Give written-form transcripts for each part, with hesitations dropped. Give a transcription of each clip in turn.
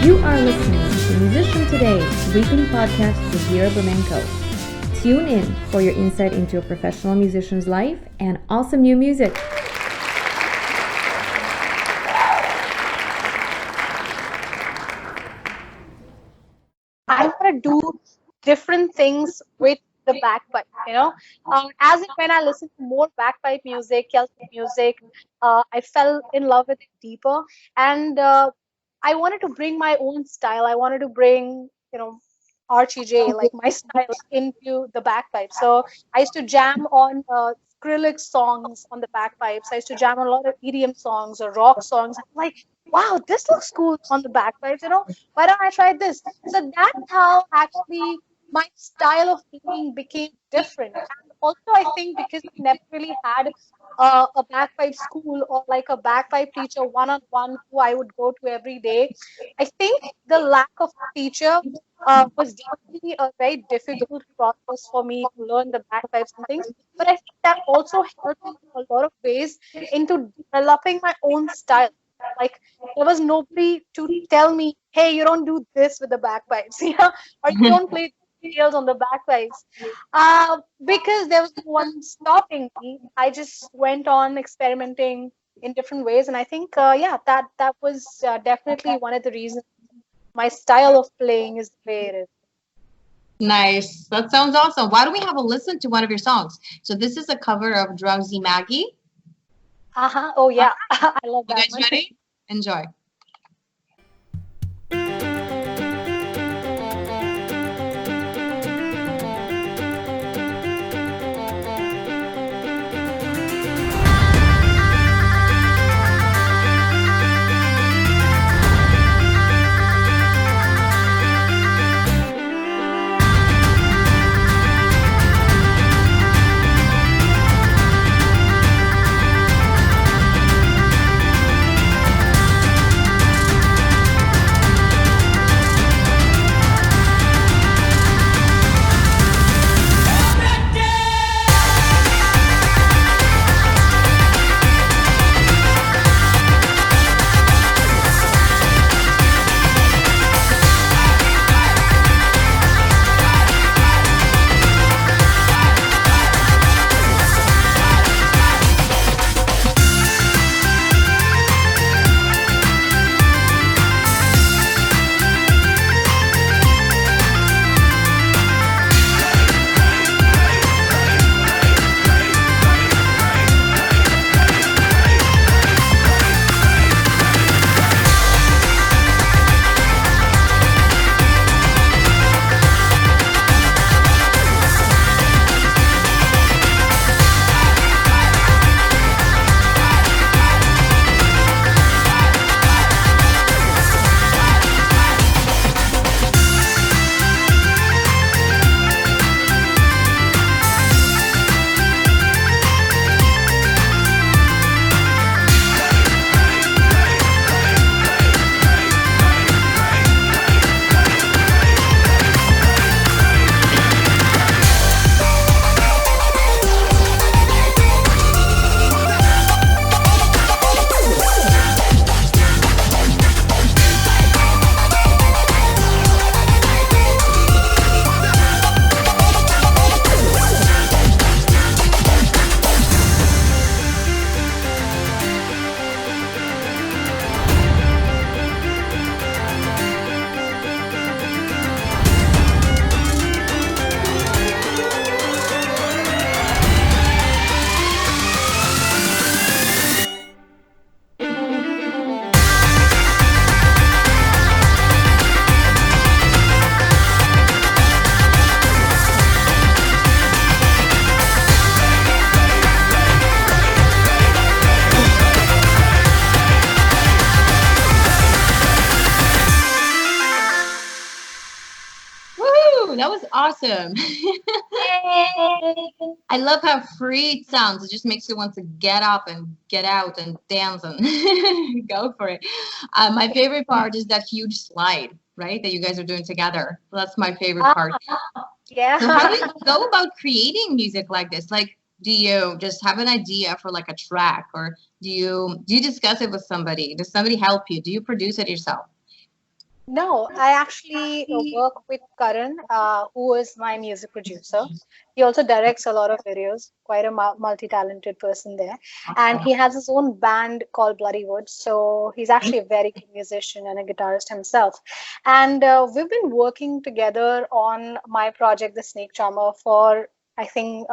You are listening to Musician Today's weekly podcast with Vera Bermenko. Tune in for your insight into a professional musician's life and awesome new music. I want to do different things with the bagpipe, As in when I listen to more bagpipe music, Celtic music, I fell in love with it deeper. And I wanted to bring my own style. I wanted to bring, Archy J, like my style, into the bagpipe. So I used to jam on Skrillex songs on the bagpipes. I used to jam on a lot of EDM songs or rock songs. I'm like, wow, this looks cool on the bagpipes, Why don't I try this? So that's how actually my style of playing became different. And also, I think because I never really had a bagpipe school or like a bagpipe teacher one-on-one who I would go to every day, I think the lack of teacher was definitely a very difficult process for me to learn the bagpipes and things. But I think that also helped me in a lot of ways into developing my own style. Like there was nobody to tell me, hey, you don't do this with the bagpipes, or you don't play scales on the bagpipes. Because there was no one stopping me. I just went on experimenting in different ways, and I think, that was definitely one of the reasons my style of playing is the way it is. Nice. That sounds awesome. Why don't we have a listen to one of your songs? So this is a cover of Drowsy Maggie. Oh yeah, I love that. You guys ready? Enjoy. That was awesome. I love how free it sounds. It just makes you want to get up and get out and dance and go for it. My favorite part is that huge slide, right, that you guys are doing together. That's my favorite part. Yeah. So how do you go about creating music like this? Like, do you just have an idea for like a track, or do you discuss it with somebody? Does somebody help you? Do you produce it yourself? No, I actually work with Karan, who is my music producer. He also directs a lot of videos, quite a multi-talented person there. And Awesome. he has his own band called Bloody Wood. So he's actually a very good musician and a guitarist himself. And we've been working together on my project, The Snakecharmer, for I think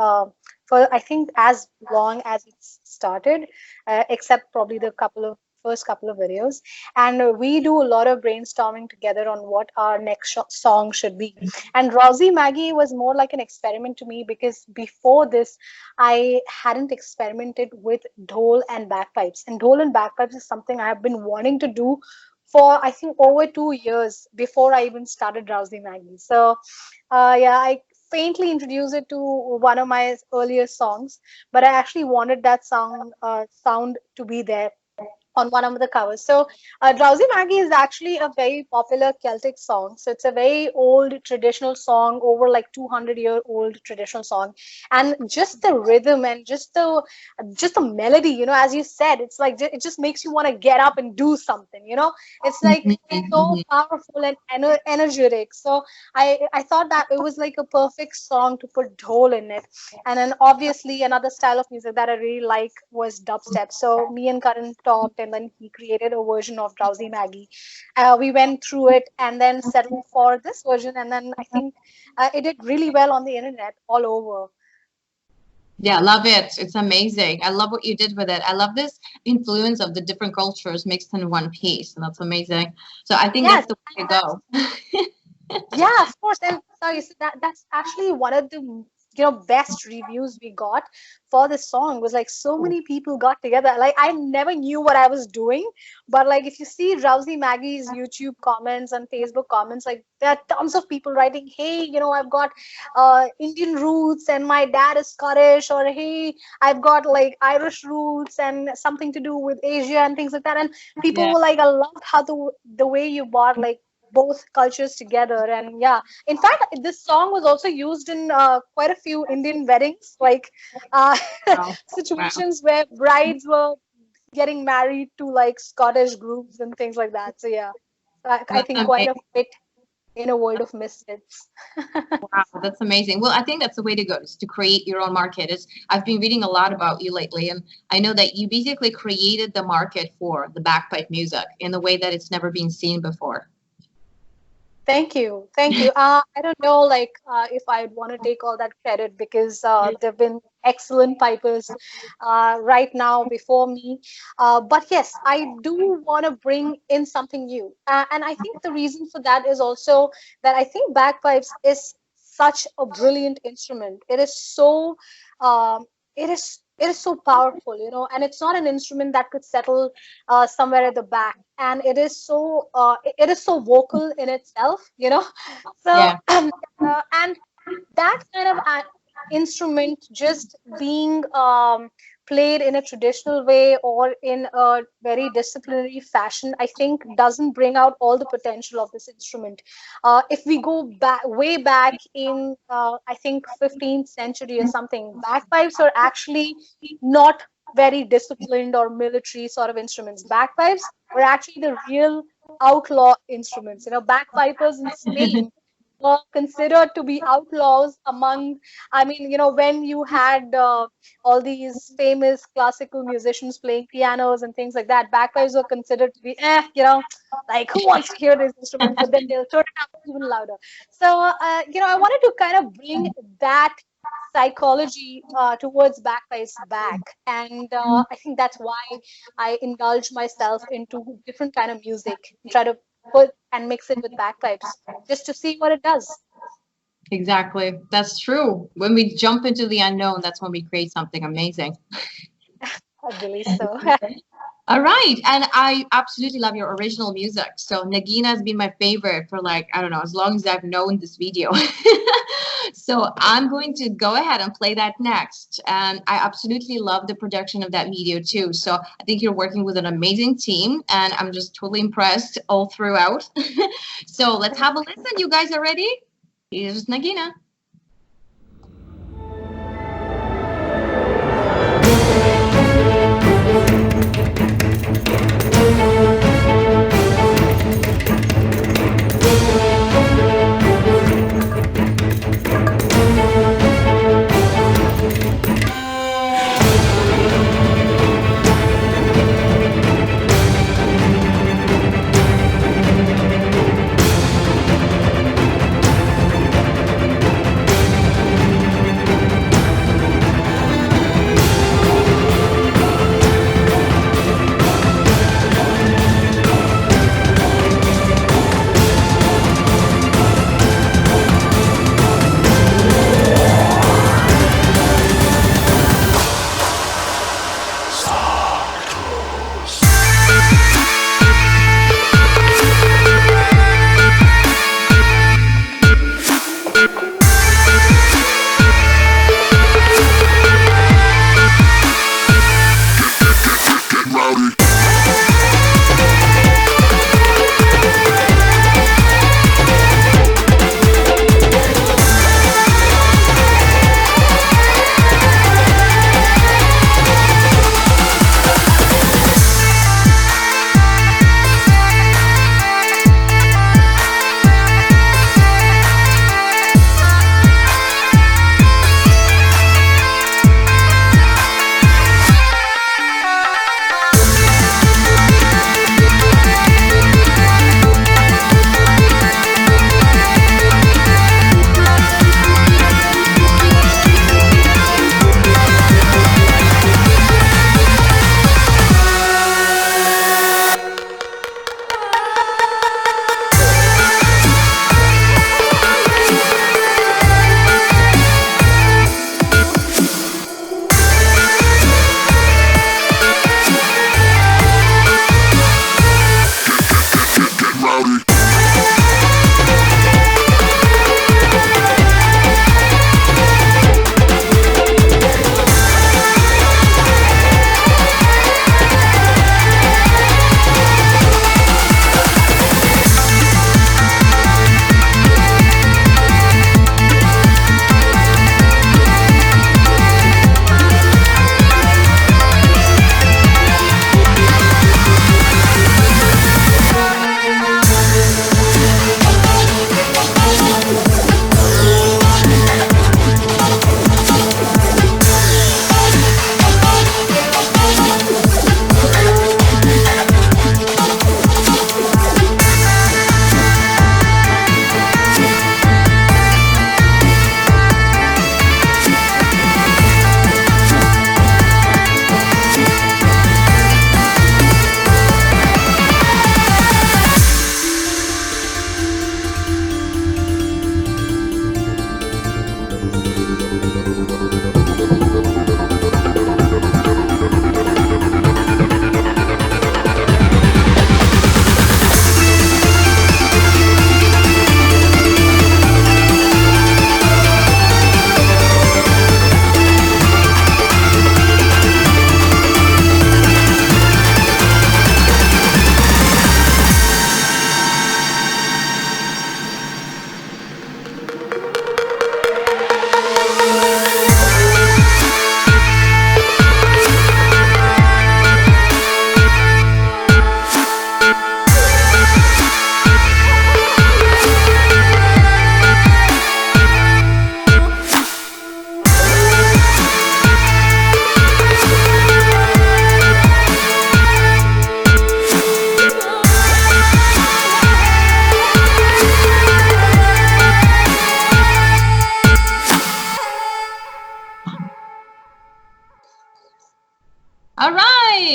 as long as it's started, except probably the first couple of videos. And we do a lot of brainstorming together on what our next song should be. And Drowsy Maggie was more like an experiment to me, because before this I hadn't experimented with dhol and bagpipes, and dhol and bagpipes is something I have been wanting to do for I think over 2 years before I even started Drowsy Maggie. So yeah, I faintly introduced it to one of my earlier songs, but I actually wanted that sound to be there on one of the covers. So, Drowsy Maggie is actually a very popular Celtic song. So, it's a very old traditional song, over like 200-year-old traditional song. And just the rhythm and just the melody, as you said, it's like it just makes you want to get up and do something. It's like so powerful and energetic. So, I thought that it was like a perfect song to put dhol in it. And then obviously another style of music that I really like was dubstep. So me and Karan talked, and then he created a version of Drowsy Maggie. We went through it and then settled for this version, and then I think it did really well on the internet all over. Yeah, love it. It's amazing. I love what you did with it. I love this influence of the different cultures mixed in one piece, and that's amazing. So I think Yes, that's the way to go. yeah, of course. And sorry, so that's actually one of the best reviews we got for this song. Was like so many people got together. Like I never knew what I was doing, but like if you see Drowsy Maggie's YouTube comments and Facebook comments, like there are tons of people writing, "Hey, I've got Indian roots and my dad is Scottish," or "Hey, I've got like Irish roots and something to do with Asia," and things like that. And people Yeah. were like, "I loved how the way you brought like both cultures together." And yeah, in fact this song was also used in quite a few Indian weddings, like uh, Wow. Wow. situations where brides were getting married to like Scottish groups and things like that. So yeah, I That's think quite amazing. a fit in a world of misfits. Wow, that's amazing. Well, I think that's the way to go, is to create your own market. I've been reading a lot about you lately, and I know that you basically created the market for the bagpipe music in a way that it's never been seen before. Thank you. Thank you. I don't know, like, if I'd want to take all that credit, because there've been excellent pipers right now before me. But yes, I do want to bring in something new. And I think the reason for that is also that I think bagpipes is such a brilliant instrument. It is so, it is so powerful, and it's not an instrument that could settle somewhere at the back. And it is so vocal in itself. So Yeah. and that kind of instrument just being played in a traditional way or in a very disciplinary fashion, I think doesn't bring out all the potential of this instrument. If we go back way back in I think 15th century or something, bagpipes are actually not very disciplined or military sort of instruments. Bagpipes were actually the real outlaw instruments. Bagpipers in Spain were considered to be outlaws among, I mean, when you had all these famous classical musicians playing pianos and things like that, bagpipes were considered to be, like who wants to hear this instrument? But then they'll turn it up even louder. So, I wanted to kind of bring that psychology towards bagpipes back. And I think that's why I indulge myself into different kind of music and try to put and mix it with bagpipes just to see what it does. Exactly. That's true. When we jump into the unknown, that's when we create something amazing. I believe so. All right. And I absolutely love your original music. So Nagina has been my favorite for like, I don't know, as long as I've known this video. So I'm going to go ahead and play that next. And I absolutely love the production of that video too. So I think you're working with an amazing team, and I'm just totally impressed all throughout. So let's have a listen. You guys are ready? Here's Nagina.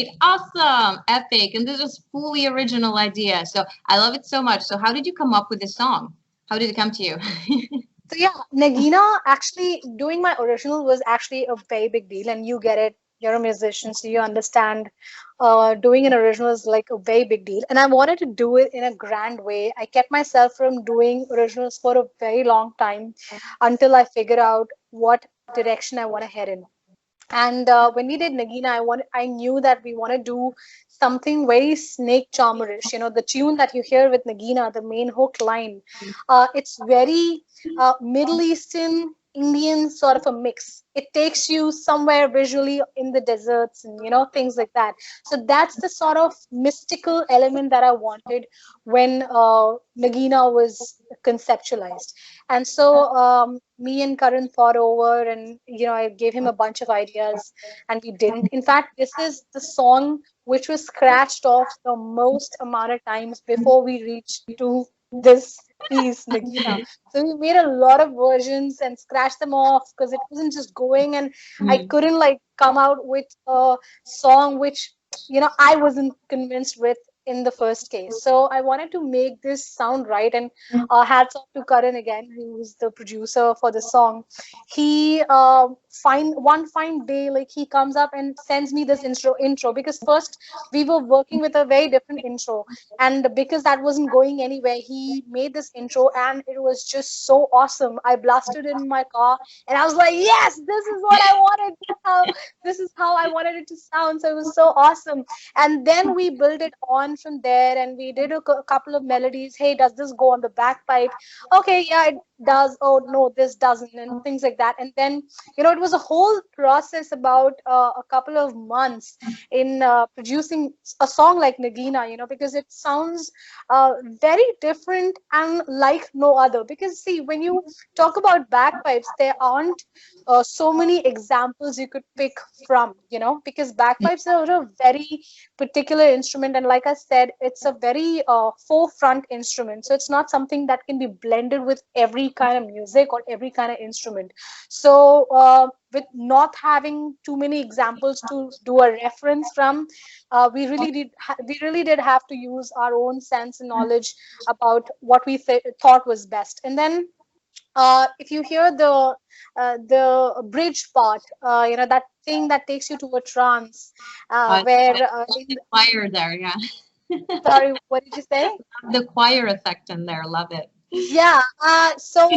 great, awesome, epic, and this was fully original idea. So I love it so much. So how did you come up with this song? How did it come to you? So yeah, Nagina, actually doing my original was actually a very big deal, and you get it. You're a musician, so you understand. Doing an original is like a very big deal, and I wanted to do it in a grand way. I kept myself from doing originals for a very long time until I figured out what direction I want to head in. And when we did Nagina, I knew that we want to do something very Snakecharmerish. You know, the tune that you hear with Nagina, the main hook line, it's very Middle Eastern Indian sort of a mix. It takes you somewhere visually in the deserts and things like that. So that's the sort of mystical element that I wanted when Nagina was conceptualized. And so me and Karan thought over, and I gave him a bunch of ideas, and we didn't. In fact, this is the song which was scratched off the most amount of times before we reached to this piece, Nagina. So we made a lot of versions and scratched them off because it wasn't just going, and I couldn't come out with a song which I wasn't convinced with in the first case. So I wanted to make this sound right, and hats off to Karan again, who's the producer for the song. He one fine day, he comes up and sends me this intro, because first we were working with a very different intro, and because that wasn't going anywhere, he made this intro, and it was just so awesome. I blasted it in my car, and I was like, yes, this is what I wanted. This is how I wanted it to sound. So it was so awesome. And then we built it on from there, and we did a couple of melodies. Hey, does this go on the bagpipe? Okay, yeah, it does. Oh no, this doesn't, and things like that. And then it was a whole process, about a couple of months in producing a song like Nagina, because it sounds very different and like no other. Because see, when you talk about bagpipes, there aren't so many examples you could pick from, because bagpipes are a very particular instrument, and like I said, it's a very forefront instrument. So it's not something that can be blended with every kind of music or every kind of instrument. So with not having too many examples to do a reference from, we really did have to use our own sense and knowledge about what we thought was best. And then if you hear the bridge part, that thing that takes you to a trance, where the choir there, yeah. Sorry, what did you say? The choir effect in there, love it. Yeah, so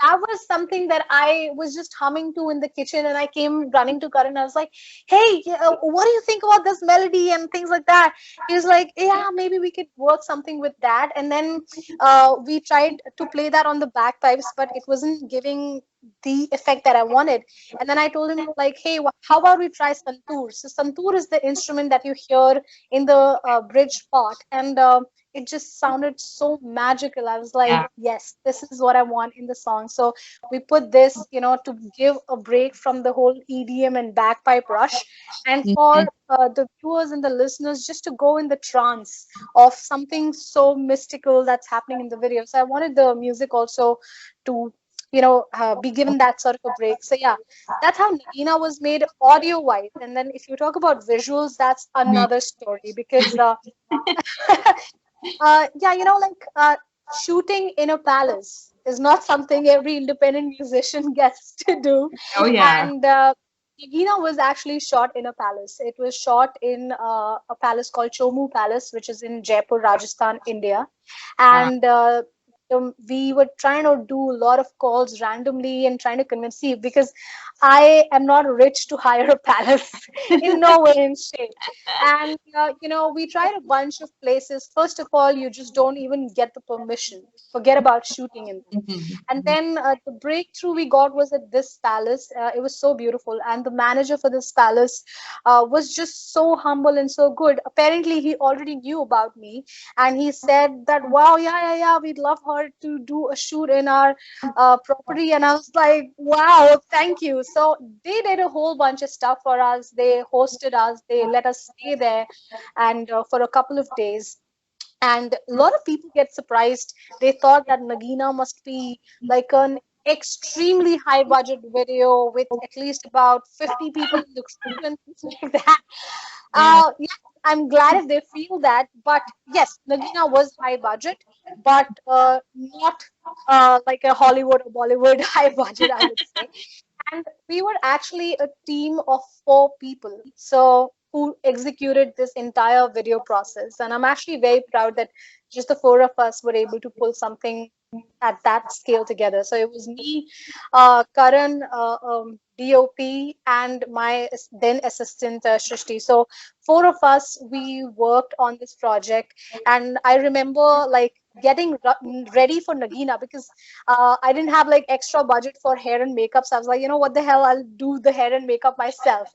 that was something that I was just humming to in the kitchen, and I came running to Karan. I was like, hey, what do you think about this melody and things like that? He was like, yeah, maybe we could work something with that. And then we tried to play that on the bagpipes, but it wasn't giving the effect that I wanted. And then I told him, hey, how about we try santoor? So santoor is the instrument that you hear in the bridge part, and it just sounded so magical. I was like, yes, this is what I want in the song. So we put this, to give a break from the whole EDM and bagpipe rush, and for the viewers and the listeners just to go in the trance of something so mystical that's happening in the video. So I wanted the music also to be given that sort of a break. So yeah, that's how Nagina was made audio wise. And then if you talk about visuals, that's another story, because shooting in a palace is not something every independent musician gets to do. Oh yeah. And Nagina was actually shot in a palace. It was shot in a palace called Chomu Palace, which is in Jaipur, Rajasthan, India. And we were trying to do a lot of calls randomly and trying to convince you, because I am not rich to hire a palace in no way in shape. And we tried a bunch of places. First of all, you just don't even get the permission. Forget about shooting in them. And then the breakthrough we got was at this palace. It was so beautiful, and the manager for this palace was just so humble and so good. Apparently, he already knew about me, and he said that, wow, yeah, we'd love her to do a shoot in our property. And I was like, wow, thank you. So they did a whole bunch of stuff for us. They hosted us. They let us stay there, and for a couple of days. And a lot of people get surprised. They thought that Nagina must be like an extremely high budget video with at least about 50 people in the crew and things like that. Yeah, I'm glad if they feel that. But yes, Nagina was high budget, but not like a Hollywood or Bollywood high budget, I would say. And we were actually a team of 4 people, so who executed this entire video process. And I'm actually very proud that just the 4 of us were able to pull something at that scale together. So it was me, Karan, DOP, and my then assistant Shrishti. So 4 of us, we worked on this project, and I remember like getting ready for Nagina because I didn't have like extra budget for hair and makeup. So I was like, you know what the hell, I'll do the hair and makeup myself.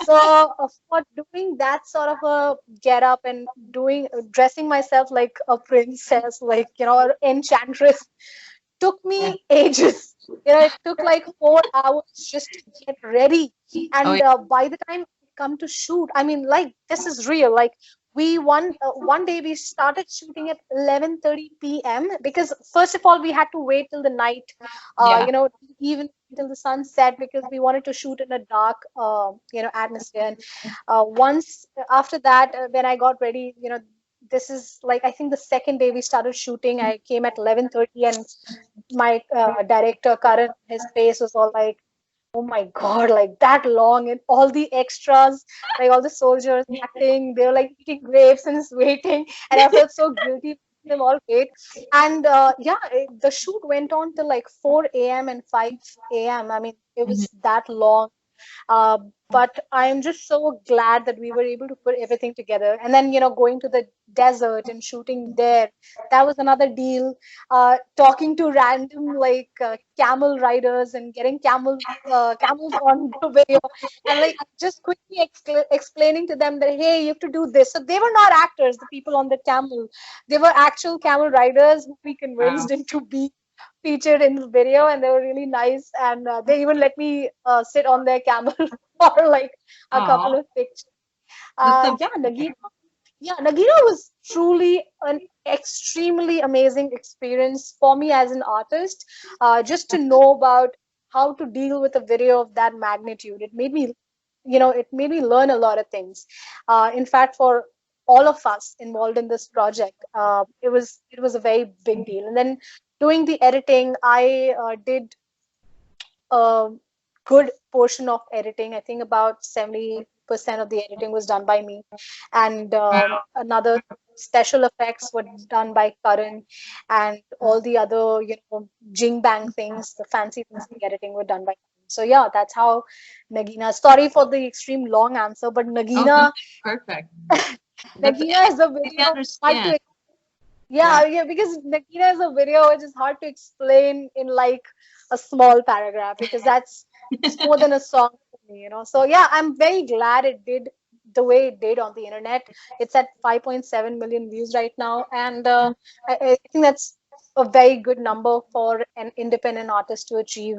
So for doing that sort of a get up and dressing myself like a princess, like, you know, or enchantress, took me ages. You know, it took like 4 hours just to get ready. And by the time I come to shoot, I mean, like, this is real. Like, one day we started shooting at 11:30 p.m. because first of all we had to wait till the night, you know, even till the sun set, because we wanted to shoot in a dark, you know, atmosphere. And once after that, when I got ready, you know, this is like, I think the second day we started shooting, I came at 11:30, and my director Karan, his face was all like, oh my God, like that long, and all the extras, like all the soldiers acting, they were like eating grapes and just waiting. And I felt so guilty for them all wait. And the shoot went on till like 4 a.m. and 5 a.m. I mean, it was that long. But I'm just so glad that we were able to put everything together. And then, you know, going to the desert and shooting there, that was another deal. Talking to random like camel riders and getting camels on the video, and like just quickly explaining to them that, hey, you have to do this. So they were not actors, the people on the camel. They were actual camel riders who we convinced into be featured in the video, and they were really nice. And they even let me sit on their camel for like a couple of pictures. Nagina was truly an extremely amazing experience for me as an artist. Just to know about how to deal with a video of that magnitude, it made me, you know, it made me learn a lot of things. In fact, for all of us involved in this project, it was a very big deal. And then doing the editing, I did a good portion of editing. I think about 70% of the editing was done by me, and another special effects were done by Karan, and all the other, you know, jing bang things, the fancy things in the editing were done by Karan. So yeah, that's how Nagina. Sorry for the extreme long answer, but Nagina. Perfect. Nagina is a video. Yeah, because Nagina is a video which is hard to explain in like a small paragraph, because that's more than a song for me, you know. So yeah, I'm very glad it did the way it did on the internet. It's at 5.7 million views right now, and I think that's a very good number for an independent artist to achieve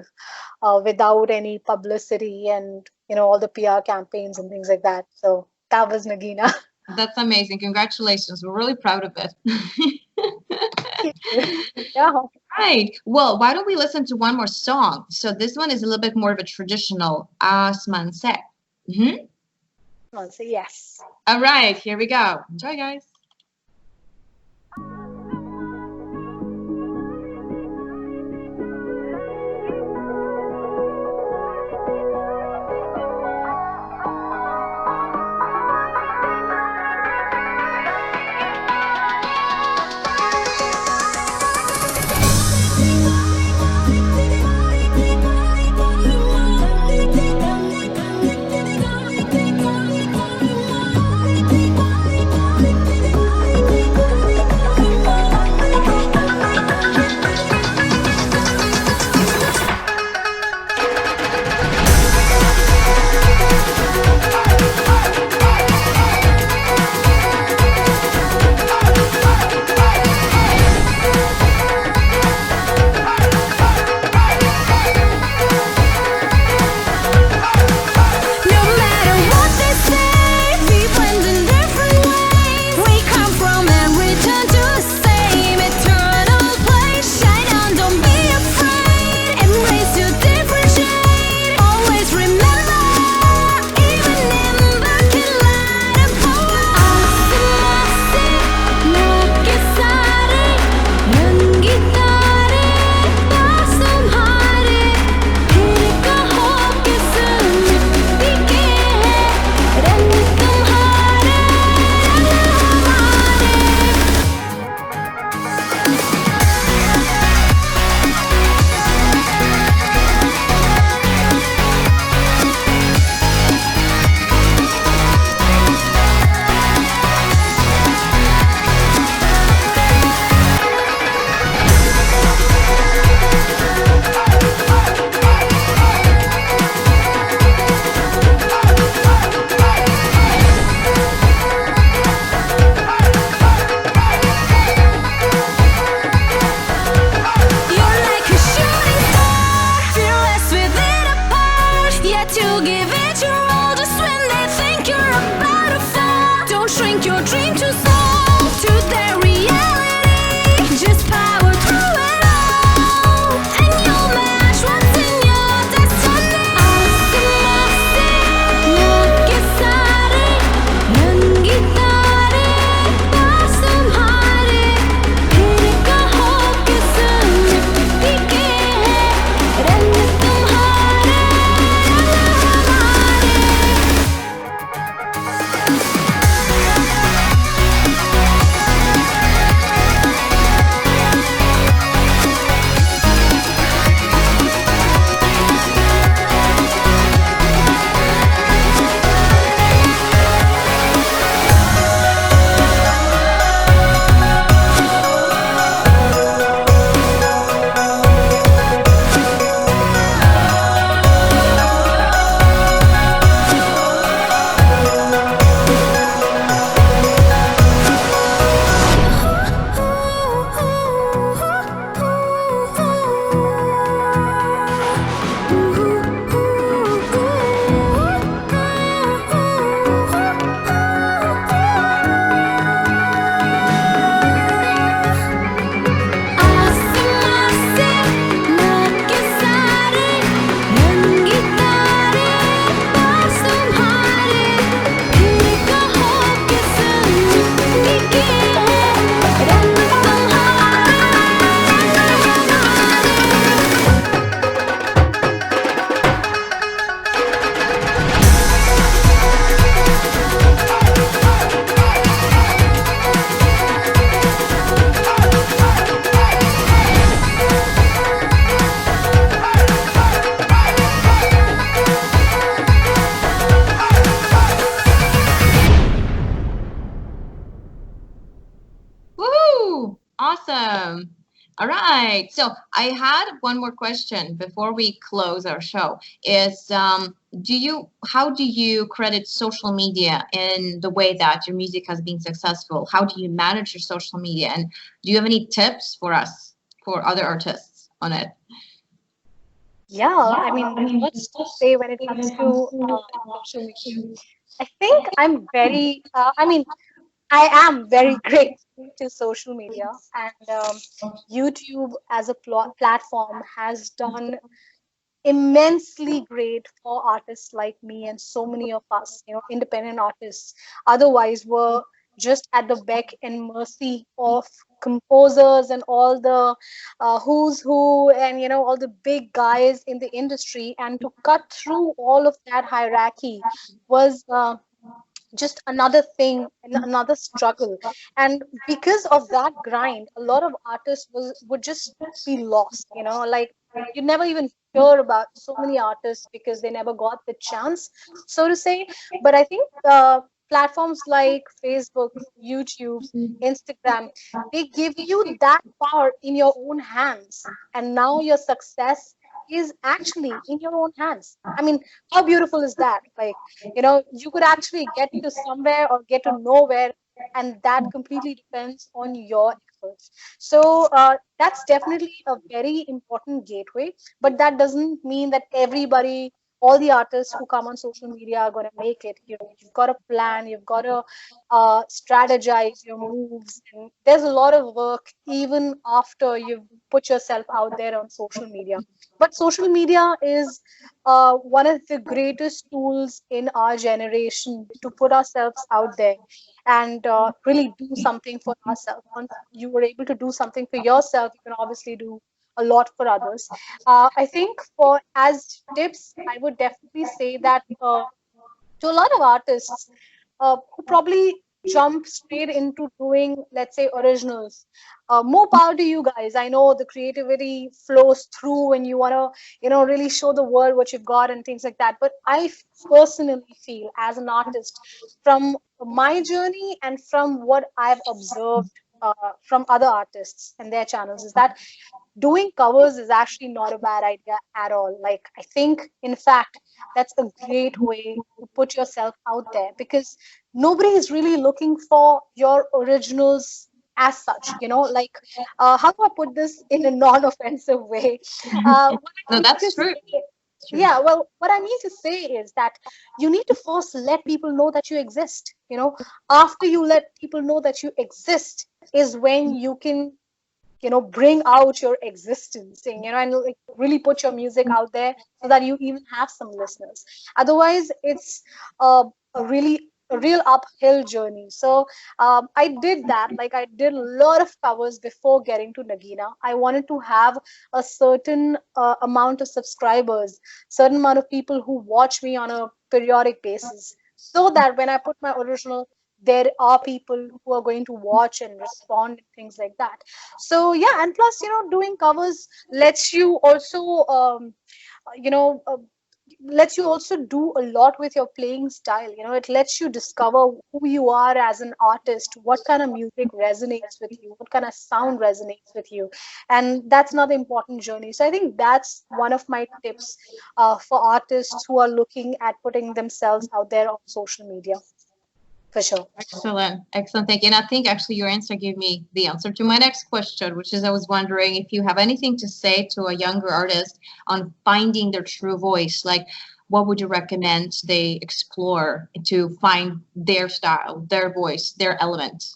without any publicity and, you know, all the PR campaigns and things like that. So that was Nagina. That's amazing. Congratulations. We're really proud of it. Yeah. Right. Well, why don't we listen to one more song? So this one is a little bit more of a traditional Asman Se. So yes. All right. Here we go. Enjoy, guys. your dream to soul to their reality. Just power through it all, and you'll match what's in your destiny. Asimasi, nakisari, rangitare, paas tumhare, phir kaho kis mitti ke hai, rang tumhare, rang hamare. Asimasi, nakisari, rangitare, paas tumhare, phir kaho kis mitti ke hai, rang tumhare, Woo! Awesome. All right. So I had one more question before we close our show. Is how do you credit social media in the way that your music has been successful? How do you manage your social media? And do you have any tips for us, for other artists on it? Yeah, I mean, what's to say when it comes to social media? I think I am very grateful to social media, and YouTube as a platform has done immensely great for artists like me and so many of us, independent artists. Otherwise, were just at the beck and mercy of composers and all the who's who, and all the big guys in the industry. And to cut through all of that hierarchy was just another thing and another struggle. And because of that grind, a lot of artists would just be lost, like you never even hear about so many artists because they never got the chance, so to say. But I think platforms like Facebook, YouTube, Instagram, they give you that power in your own hands, and now your success is actually in your own hands. I mean, how beautiful is that? Like, you could actually get to somewhere or get to nowhere, and that completely depends on your efforts. So that's definitely a very important gateway, but that doesn't mean that everybody, all the artists who come on social media are going to make it. You've got to plan, you've got to strategize your moves, and there's a lot of work even after you've put yourself out there on social media. But social media is one of the greatest tools in our generation to put ourselves out there and really do something for ourselves. Once you were able to do something for yourself, you can obviously do a lot for others. I think for as tips, I would definitely say that to a lot of artists who probably jump straight into doing, let's say, originals. More power to you guys. I know the creativity flows through when you want to, really show the world what you've got and things like that. But I personally feel as an artist, from my journey and from what I've observed from other artists and their channels, is that doing covers is actually not a bad idea at all. Like, I think, in fact, that's a great way to put yourself out there, because nobody is really looking for your originals as such. Like, how do I put this in a non-offensive way? What I No, like that's to true. say Yeah, well, what I mean to say is that you need to first let people know that you exist. After you let people know that you exist is when you can bring out your existence and like really put your music out there so that you even have some listeners. Otherwise it's a really a real uphill journey. So I did that. Like, I did a lot of covers before getting to Nagina. I wanted to have a certain amount of subscribers, certain amount of people who watch me on a periodic basis, so that when I put my original, there are people who are going to watch and respond and things like that. So yeah, and plus, doing covers lets you also you know uh, lets you also do a lot with your playing style. It lets you discover who you are as an artist, what kind of music resonates with you, what kind of sound resonates with you. And that's another important journey. So I think that's one of my tips for artists who are looking at putting themselves out there on social media, for sure. Excellent. Excellent. Thank you. And I think actually your answer gave me the answer to my next question, which is I was wondering if you have anything to say to a younger artist on finding their true voice. Like, what would you recommend they explore to find their style, their voice, their element?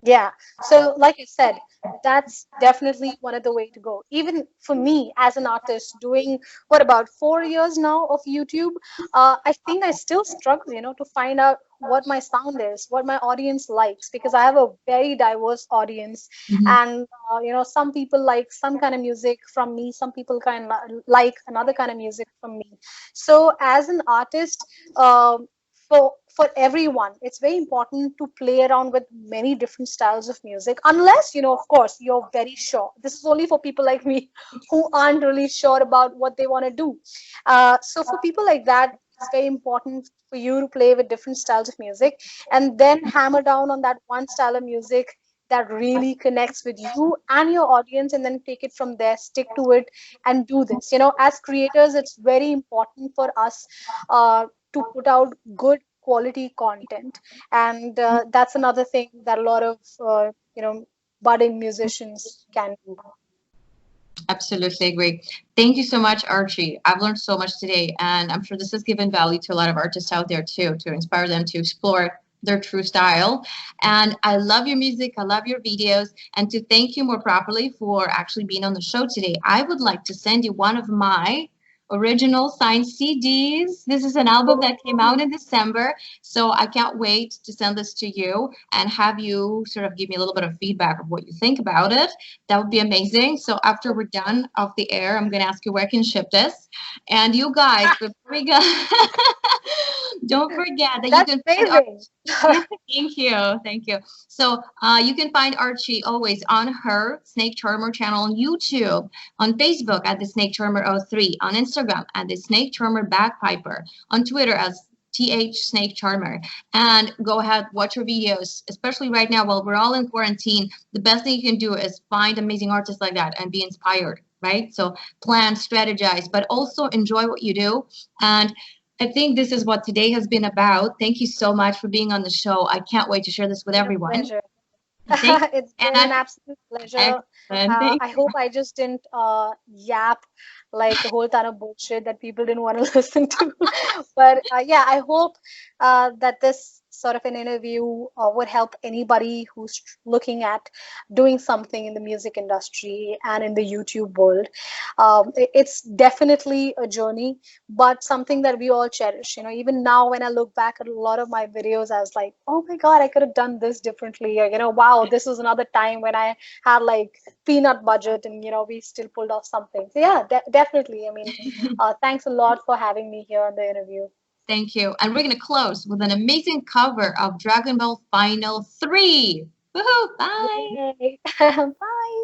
Yeah. So, like I said, that's definitely one of the way to go. Even for me as an artist, doing what, about 4 years now of YouTube, I think I still struggle, to find out what my sound is, what my audience likes, because I have a very diverse audience, Mhm. and some people like some kind of music from me, some people kind of like another kind of music from me. So, as an artist, um, for everyone, it's very important to play around with many different styles of music, unless, of course, you're very sure. This is only for people like me who aren't really sure about what they want to do. So for people like that, it's very important for you to play with different styles of music, and then hammer down on that one style of music that really connects with you and your audience, and then take it from there, stick to it, and do this. As creators, it's very important for us to put out good quality content, and that's another thing that a lot of budding musicians can do. Absolutely agree. Thank you so much, Archie. I've learned so much today, and I'm sure this has given value to a lot of artists out there too, to inspire them to explore their true style. And I love your music. I love your videos. And to thank you more properly for actually being on the show today, I would like to send you one of my original signed CDs. This is an album that came out in December. So I can't wait to send this to you and have you sort of give me a little bit of feedback of what you think about it. That would be amazing. So after we're done off the air, I'm going to ask you where I can ship this. And you guys, before we go, don't forget that you That's can amazing. Thank you. Thank you. So you can find Archie always on her Snakecharmer channel on YouTube, on Facebook at the Snakecharmer03, on Instagram at the Snakecharmer Bagpiper, on Twitter as TH Snakecharmer. And go ahead, watch her videos, especially right now while we're all in quarantine. The best thing you can do is find amazing artists like that and be inspired, right? So plan, strategize, but also enjoy what you do. And I think this is what today has been about. Thank you so much for being on the show. I can't wait to share this with everyone. Pleasure. Thank It's been an absolute pleasure. Excellent. Thank I hope I just didn't yap like a whole ton of bullshit that people didn't want to listen to. But yeah, I hope that this sort of an interview would help anybody who's looking at doing something in the music industry and in the YouTube world. It's definitely a journey, but something that we all cherish. Even now when I look back at a lot of my videos, I was like, oh my God, I could have done this differently. Or, wow, this was another time when I had like peanut budget and, we still pulled off something. So yeah, definitely. I mean, thanks a lot for having me here on the interview. Thank you. And we're going to close with an amazing cover of Dragon Ball Final 3. Woohoo! Bye! Yay. Bye.